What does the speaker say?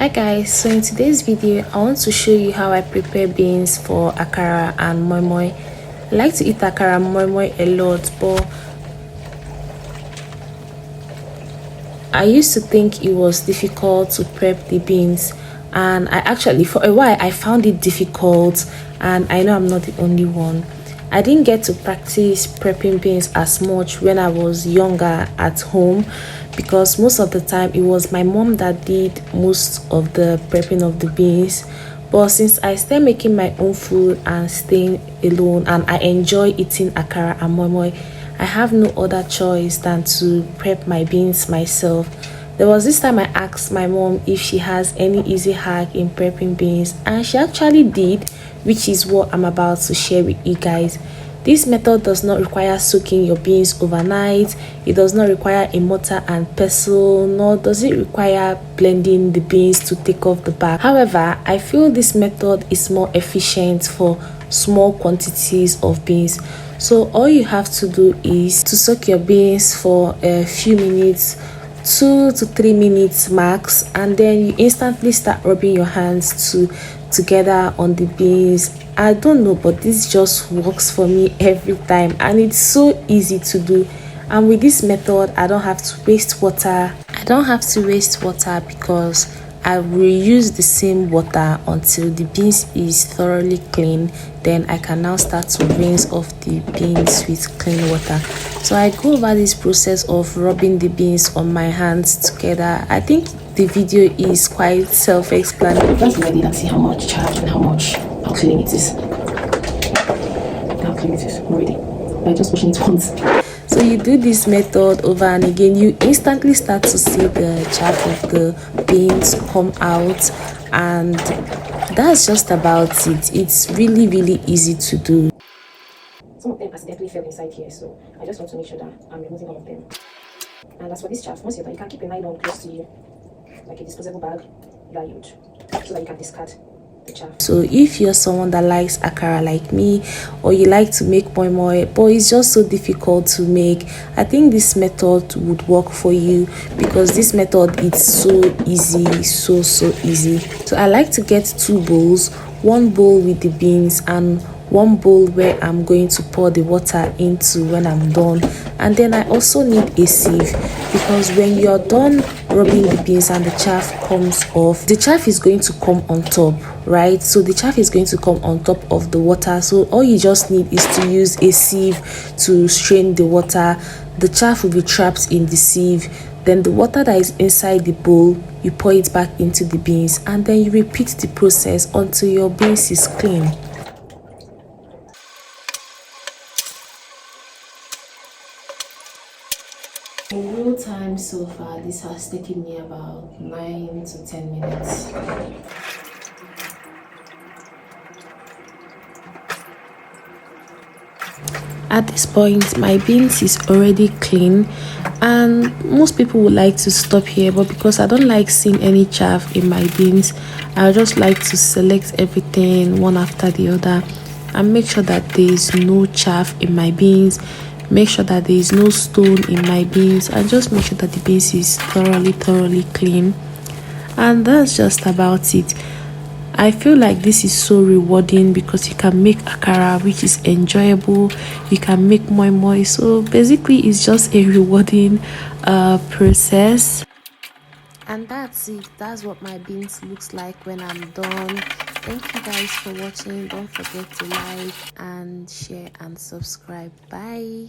Hi guys, so in today's video I want to show you how I prepare beans for akara and moi moi. I like to eat akara and moi moi a lot, but I used to think it was difficult to prep the beans, and I actually for a while I found it difficult, and I know I'm not the only one. I didn't get to practice prepping beans as much when I was younger at home, because most of the time it was my mom that did most of the prepping of the beans. But since I started making my own food and staying alone, and I enjoy eating akara and moi moi, I have no other choice than to prep my beans myself. There was this time I asked my mom if she has any easy hack in prepping beans, and she actually did, which is what I'm about to share with you guys. This method does not require soaking your beans overnight. It does not require a mortar and pestle, nor does it require blending the beans to take off the back. However, I feel this method is more efficient for small quantities of beans. So all you have to do is to soak your beans for a few minutes, 2 to 3 minutes max, and then you instantly start rubbing your hands together on the beans. I don't know, but this just works for me every time, and it's so easy to do. And with this method I don't have to waste water. Because I will use the same water until the beans is thoroughly clean. Then I can now start to rinse off the beans with clean water. So I go over this process of rubbing the beans on my hands together. I think the video is quite self-explanatory. Let's ready and see how much charge and how clean it is. Already. By just washing it once. So you do this method over and again, you instantly start to see the chaff of the beans come out, and that's just about it. It's really easy to do. Some of them accidentally fell inside here, so I just want to make sure that I'm removing all of them. And as for this chaff, once you're done, you can keep a nylon close to you, like a disposable bag that you would, so that you can discard the chaff. So if you're someone that likes akara like me, or you like to make moi moi but it's just so difficult to make, I think this method would work for you, because this method is so easy, so easy. So I like to get 2 bowls, one bowl with the beans and one bowl where I'm going to pour the water into when I'm done. And then I also need a sieve, because when you're done rubbing the beans and the chaff comes off, the chaff is going to come on top, right? So the chaff is going to come on top of the water, so all you just need is to use a sieve to strain the water. The chaff will be trapped in the sieve, then the water that is inside the bowl, you pour it back into the beans, and then you repeat the process until your beans is clean. In real time so far, this has taken me about 9 to 10 minutes. At this point my beans is already clean, and most people would like to stop here, but because I don't like seeing any chaff in my beans, I just like to select everything one after the other and make sure that there is no chaff in my beans, make sure that there is no stone in my beans, and just make sure that the beans is thoroughly clean. And that's just about it. I feel like this is so rewarding because you can make akara, which is enjoyable. You can make moi moi, so basically it's just a rewarding process. And that's it. That's what my beans looks like when I'm done. Thank you guys for watching. Don't forget to like and share and subscribe. Bye.